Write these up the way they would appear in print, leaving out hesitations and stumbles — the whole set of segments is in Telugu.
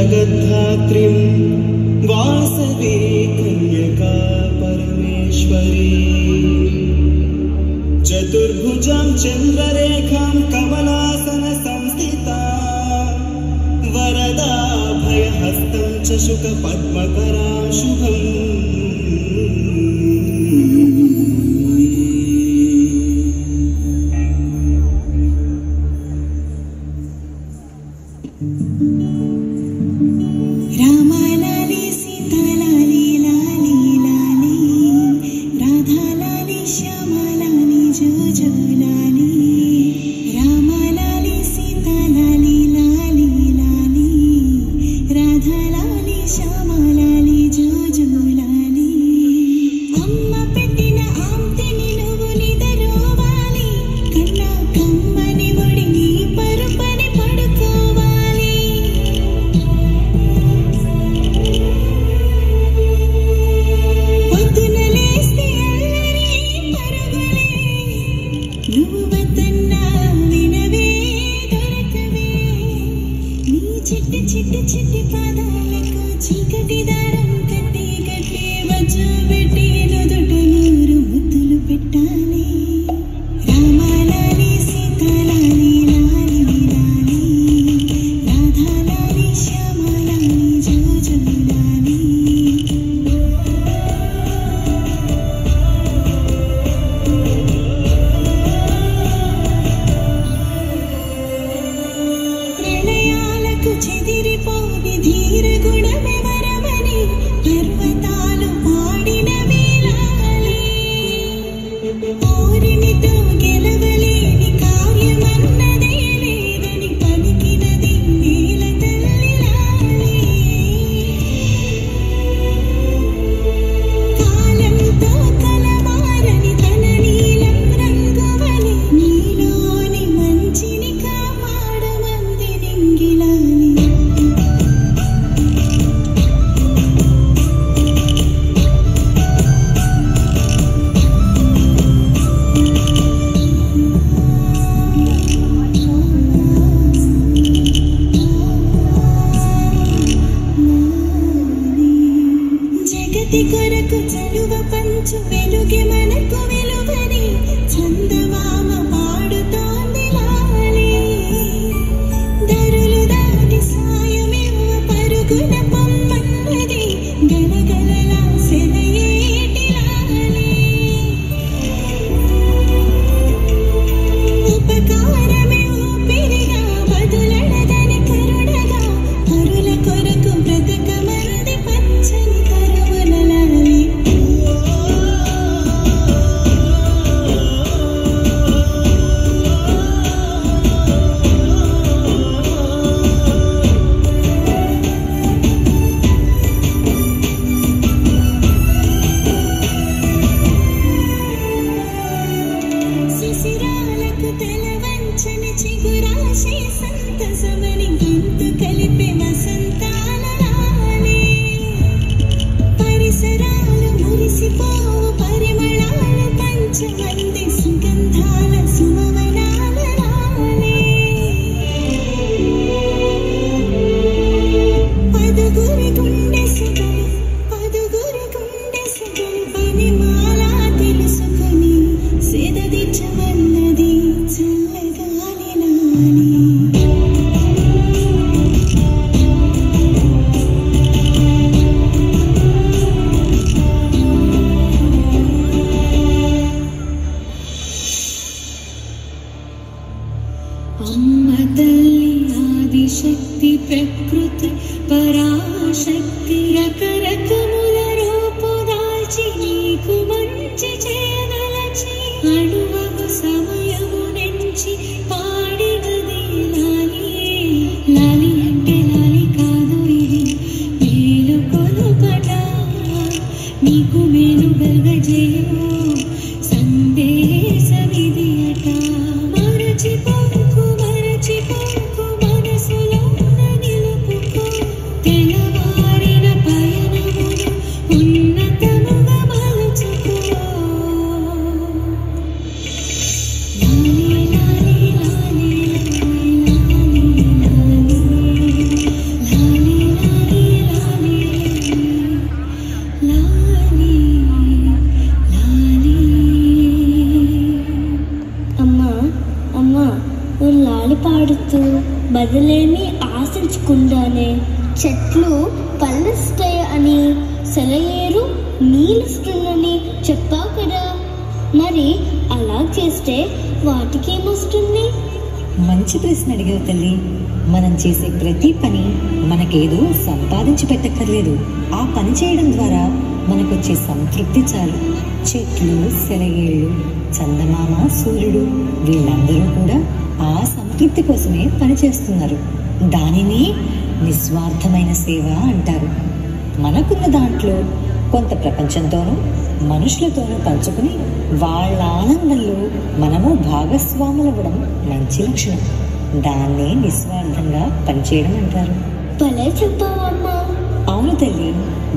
जगद्धात्रीं वासवी कन्यका परमेश्वरी चतुर्भुजां चन्द्ररेखां कमलासन संस्थिता वरदा भयहस्तं च शुकपद्मकरां शुभम् పాడుతూ బదులేమీ ఆశించకుండానే చెట్లు పళ్ళిస్తాయి అని, సెలయేరు నీళ్ళిస్తుందని చెప్పావు కదా, మరి అలా చేస్తే వాటికేమొస్తుంది? మంచి ప్రశ్న అడిగావు తల్లి. మనం చేసే ప్రతి పని మనకేదో సంపాదించి పెట్టక్కర్లేదు. ఆ పని చేయడం ద్వారా మనకొచ్చే సంతృప్తి చాలు. చెట్లు, సెలయేళ్ళు, చందమామ, సూర్యుడు వీళ్ళందరూ కూడా ఆ సంతృప్తి కోసమే పనిచేస్తున్నారు. దానిని నిస్వార్థమైన సేవ అంటారు. మనకున్న దాంట్లో కొంత ప్రపంచంతోనూ మనుషులతోనూ పంచుకుని వాళ్ళ ఆనందంలో మనము భాగస్వాములవ్వడం మంచి లక్షణం. దాన్నే నిస్వార్థంగా పనిచేయడం అంటారు. భలే చెప్పావమ్మా. అవును తల్లి.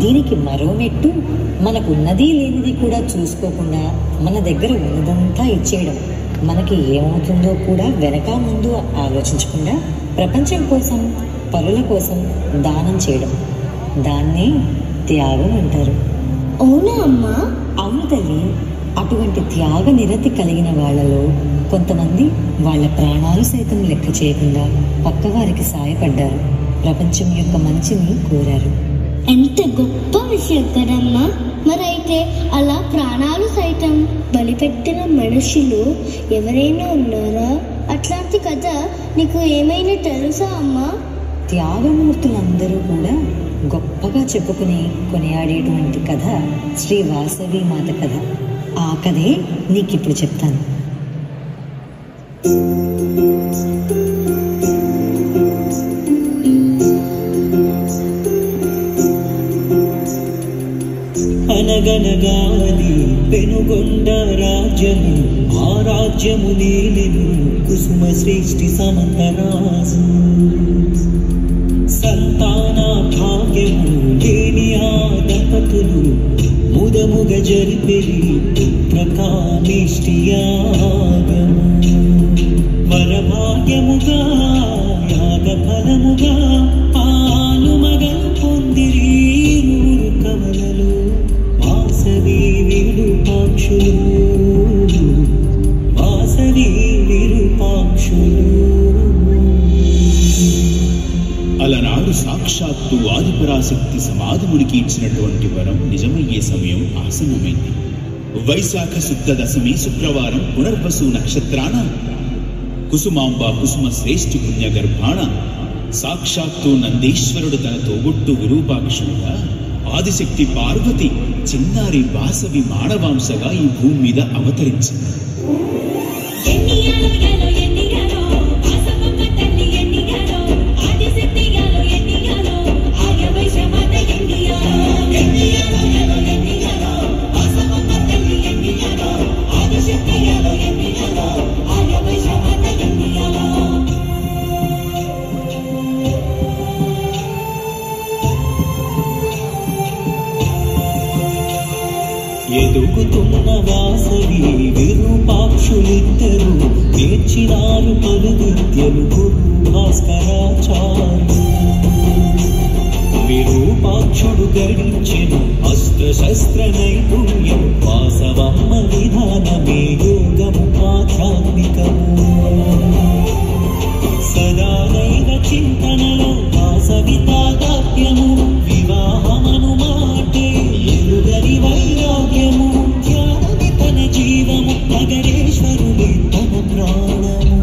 దీనికి మరో మెట్టు మనకున్నది లేనిది కూడా చూసుకోకుండా మన దగ్గర ఉన్నదంతా ఇచ్చేయడం. మనకి ఏమవుతుందో కూడా వెనక ముందు ఆలోచించకుండా ప్రపంచం కోసం, పరుల కోసం దానం చేయడం. దాన్నే త్యాగం అంటారు. అవునా అమ్మా? అవును తల్లి. అటువంటి త్యాగ నిరతి కలిగిన వాళ్ళలో కొంతమంది వాళ్ళ ప్రాణాలు సైతం లెక్క చేయకుండా పక్కవారికి సాయపడ్డారు. ప్రపంచం యొక్క మంచిని కోరారు. ఎంత గొప్ప విషయం కదమ్మా. మరైతే అలా ప్రాణాలు సైతం బలిపెట్టిన మనుషులు ఎవరైనా ఉన్నారా? అట్లాంటి కథ నీకు ఏమైనా తెలుసా అమ్మా? త్యాగమూర్తులందరూ కూడా గొప్పగా చెప్పుకుని కొనియాడేటువంటి కథ శ్రీ వాసవి మాత కథ. ఆ కథే నీకిప్పుడు చెప్తాను. అనగనగాది పెనుగొండ రాజ్యము, ఆ రాజ్యము నేలెను కుసుమ శ్రేష్ఠి సమంతరాజు. సంతాన భాగ్యము లేని ఆ దంపతులు ముదముగ జరిపెరి పుత్రకామేష్టి యాగము. వరభాగ్యముగా యాగ ఫలముగా పాలు మగలు పొందిరి నూరు కమలలు వాసవి విరూపాక్షులు, వాసవి విరూపాక్షులు. అలనాడు సాక్షాత్తు ఆదిపరాశక్తి సమాధుడికి ఇచ్చినటువంటి వరం నిజమయ్యే సమయం ఆసన్నమైంది. వైశాఖ శుద్ధ దశమి శుక్రవారం పునర్వసు నక్షత్రాన కుసుమాంబ కుసుమ శ్రేష్ఠి పుణ్య గర్భాణ సాక్షాత్తు నందీశ్వరుడు తన తోబుట్టు విరూపాక్షుడుగా, ఆదిశక్తి పార్వతి చిన్నారి వాసవి మానవాంశగా ఈ భూమి మీద అవతరించింది. ఎదుగుతున్న వాసవి విరూపాక్షులిద్దరు నేర్చినారు పలు విద్యలు గురు భాస్కరాచార్యులు. విరూపాక్షుడు గడించెను అస్త్రశస్త్ర నైపుణ్యం, వాసవమ్మ విధానమే యోగము ఆధ్యాత్మికము. సదానైవ చింతనలో వాసవి తాదాత్మ్యము, వివాహమను మాటే ఎరుగని వైరాగ్యము. ధ్యానమి తన జీవము, నగరేశ్వరుడే తన ప్రాణము.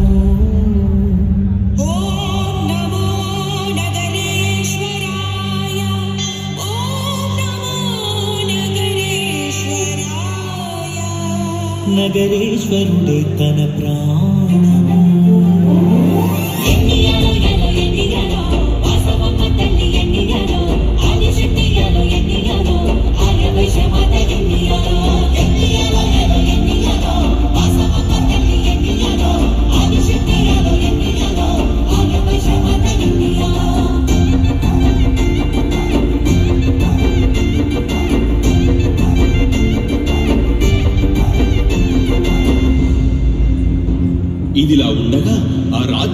ఓం నమో నగరేశ్వరాయ, ఓం నమో నగరేశ్వరాయ. నగరేశ్వరుడే తన ప్రాణము.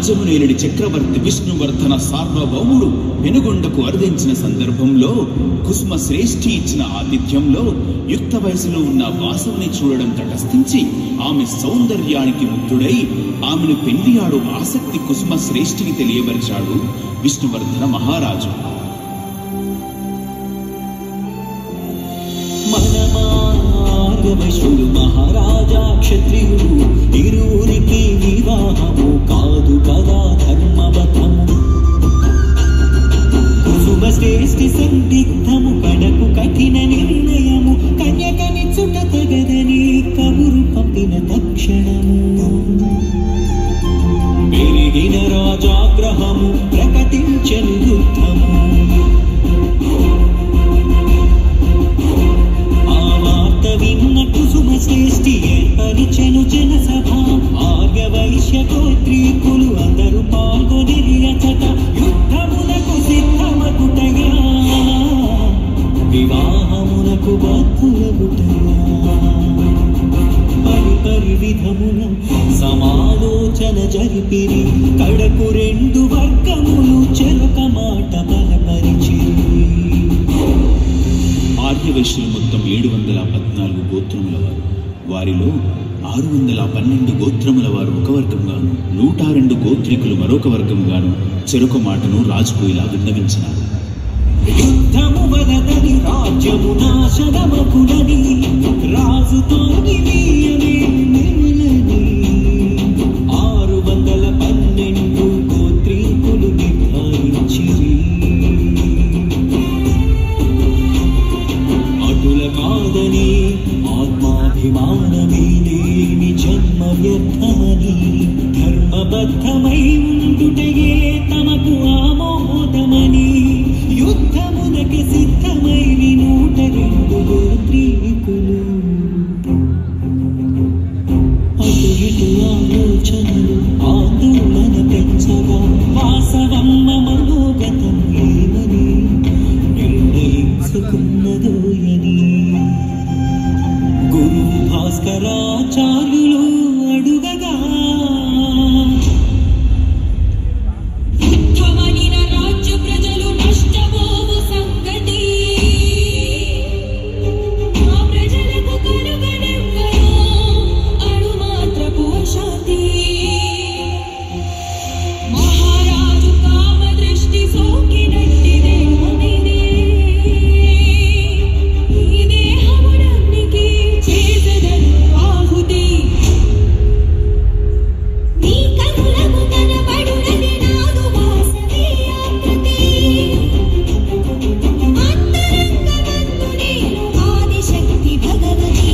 రాజ్యమునేలుడి చక్రవర్తి విష్ణువర్ధన సార్వభౌముడు పెనుగొండకు అరుదించిన సందర్భంలో కుసుమ శ్రేష్ఠి ఇచ్చిన ఆతిథ్యంలో యుక్త వయసులో ఉన్న వాసవుని చూడడం తటస్థించి ఆమె సౌందర్యానికి ముగ్ధుడై ఆమెను పెళ్లియాడు ఆసక్తి కుసుమ శ్రేష్ఠికి తెలియపరిచాడు విష్ణువర్ధన మహారాజు. మనమార్గవశుడు మహారాజా క్షత్రియుడు ఇరువురికి వివాహము కాదు కదా ధర్మబద్ధము. కుసుమ శ్రేష్ఠి సందిగ్ధము కడకు కఠిన నిర్ణయము కన్యకనిచ్చుట తగదని కబురు పంపిన తక్షణము. పెరిగిన రాజాగ్రహము ప్రకటించెను యుద్ధము. విన్న కుసుమ శ్రేష్ఠి ఏర్పరిచెను జనసభ. ఆర్యవైశ్య గోత్రీకులు అందరూ పాల్గొనిరి అచట. యుద్ధమునకు సిద్ధమగుటయా వివాహమునకు బద్ధులగుటయా. పరి విధమున సమాలోచన జరిపిరి. కడకు రెండు వర్గములు చెరొక మాట బలపరిచిరి. ఆర్యవైశ్యులు మొత్తం 714 గోత్రముల వారు. వారిలో 612 గోత్రముల వారు ఒక వర్గంగాను 102 గోత్రికులు మరొక వర్గంగాను చెరొక మాటను రాజుకు ఇలా విన్నవించినారు. యుద్ధము వలదని రాజ్యము నాశనమగునని రాజుతోని వీయమే మెమలని 612 గోత్రీకులు నిర్ణయించిరి. కాదని ఆత్మాభిమానమే లేని జన్మ వ్యర్థమని ధర్మబద్ధమై ఉండుటయే తమకు ఆమోదమని యుద్ధమునకి సిద్ధమై 102 గోత్రీకులు. అటు ఇటు ఆలోచనలు ఆందోళన పెంచగా వాసవమ్మ మనోగతం ఏమని నిర్ణయించుకున్నదోయని గురువు భాస్కరాచార్యులు అడుగగా యుద్ధమనిన రాజ్య ప్రజలు నష్టపోవు సంగతి ఆ ప్రజలకు కలుగనెవ్వరో అణుమాత్రపు శాంతి. మహారాజు కామ దృష్టి సోకినట్టి దేహమిది. ఈ దేహమునన్నికి చేసెదను ఆహుతి. నీ కనులకు కనబడునది నాదు వాసవి ఆకృతి. అంతరంగమందు నేను ఆదిశక్తి భగవతి.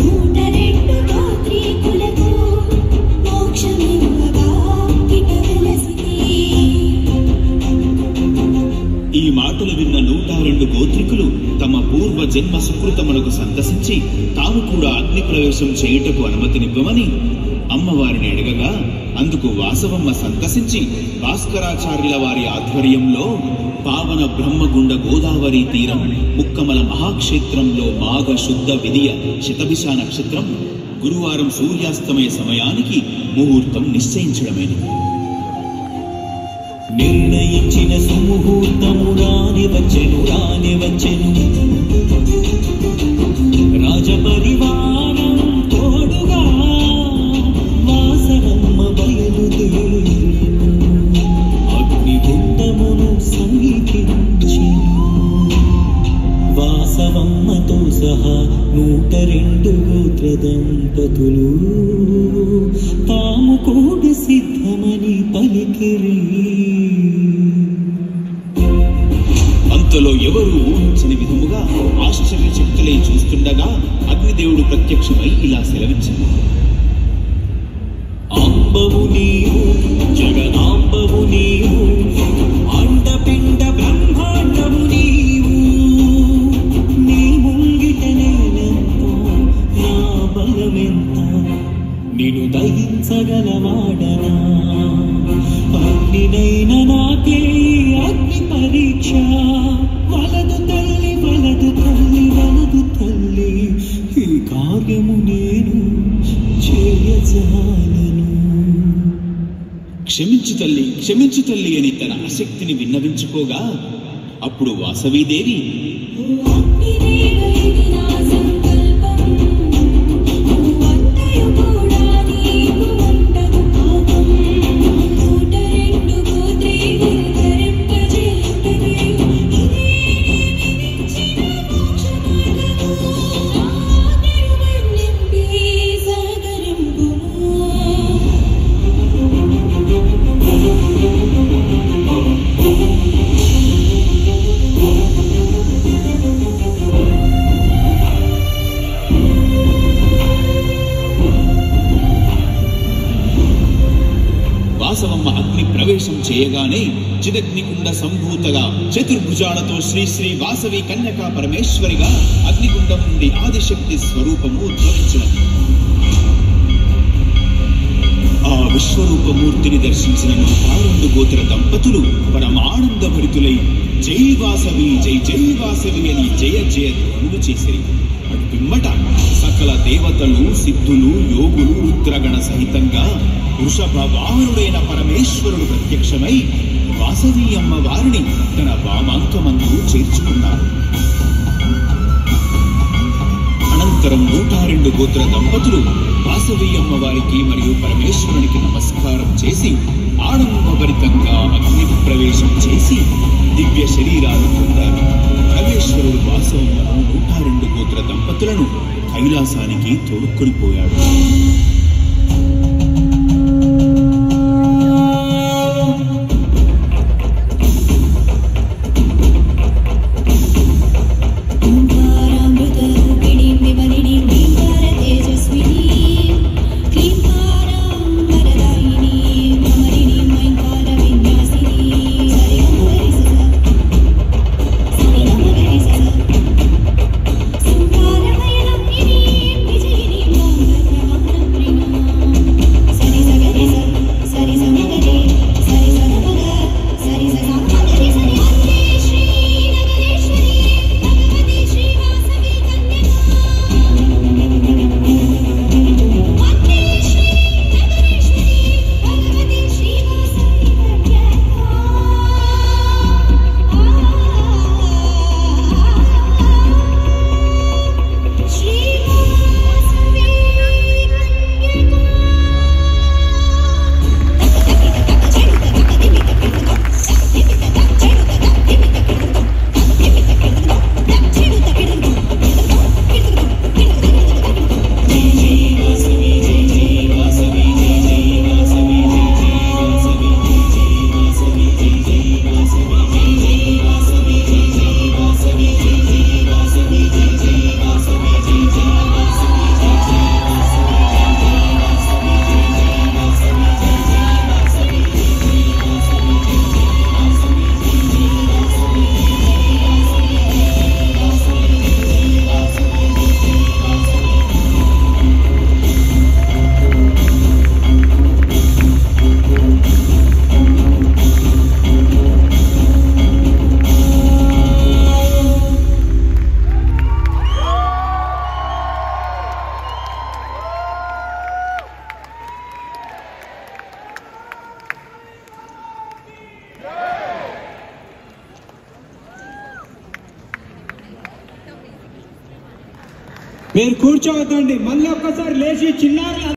102 గోత్రీకులకు మోక్షమివ్వగా ఇట వెలసితి. ఈ మాటలు విన్న 102 గోత్రికులు తమ పూర్వ జన్మ సుకృతములకు సంతసించి తాము కూడా అగ్ని ప్రవేశం చేయుటకు అనుమతినివ్వమని అమ్మవారిని అడగగా అందుకు వాసవమ్మ సంతసించి భాస్కరాచార్యుల వారి ఆధ్వర్యంలో పావన బ్రహ్మగుండ గోదావరి తీరం ముక్కమల మహాక్షేత్రంలో మాఘ శుద్ధ విధియ శతభిష నక్షత్రం గురువారం సూర్యాస్తమయ సమయానికి ముహూర్తం నిశ్చయించడమైనది. నిర్ణయించిన సుముహూర్తము రాని వచ్చెను రాజపరివారం తోడుగా వాసవమ్మ బయలుదేరి అగ్నిగుండమును సమీపించెను. వాసవమ్మతో సహా 102 గోత్ర దంపతులు తాము కూడా సిద్ధమని పలికిరి. అంతలో ఎవరూ ఊహించని విధముగా ఆశ్చర్యచకితులై చూస్తుండగా అగ్నిదేవుడు ప్రత్యక్షమై ఇలా సెలవిచ్చాడు. అంబవు నీవు జగదాంబవు నీవు అండపిండ బ్రహ్మాండము నీవు. నీ ముంగిట నేనెంత నా బలమెంత నిన్ను దహించగలవాడనా. అగ్నినైన నాకే అగ్ని పరీక్ష. వలదు తల్లి వలదు తల్లి వలదు తల్లి ఈ కార్యము నేను చేయజాలను. క్షమించు తల్లి, క్షమించు తల్లి అని తన ఆసక్తిని విన్నవించుకోగా అప్పుడు వాసవీదేవి, వాసవమ్మ అగ్ని ప్రవేశం చేయగానే చిదగ్నికుండ సంభూతగా చతుర్భుజాలతో శ్రీ శ్రీ వాసవి కన్యకా పరమేశ్వరిగా అగ్నిగుండం నుండి ఆదిశక్తి స్వరూపము ఉద్భవించినది. ఆ విశ్వరూపమూర్తిని దర్శించిన 102 గోత్ర దంపతులు పరమానందభరితులై జై వాసవి, జై జై వాసవి అని జయ జయ ధ్వనులు చేసిరి. అటు పిమ్మట సకల దేవతలు, సిద్ధులు, యోగులు, రుద్రగణ సహితంగా వృషభ వాహనుడైన పరమేశ్వరుడు ప్రత్యక్షమై వాసవి అమ్మ వారిని తన వామాంకమందు చేర్చుకున్నారు. అనంతరం 102 గోత్ర దంపతులు వాసవి అమ్మ వారికి మరియు పరమేశ్వరునికి నమస్కారం చేసి ఆనందభరితంగా అగ్ని ప్రవేశం చేసి దివ్య శరీరాలు పొందారు. పరమేశ్వరుడు వాసవమ్మను 102 గోత్ర దంపతులను కైలాసానికి తోడుకొనిపోయాడు. మీరు కూర్చోవద్దండి, మళ్ళీ ఒక్కసారి లేచి చిన్నారు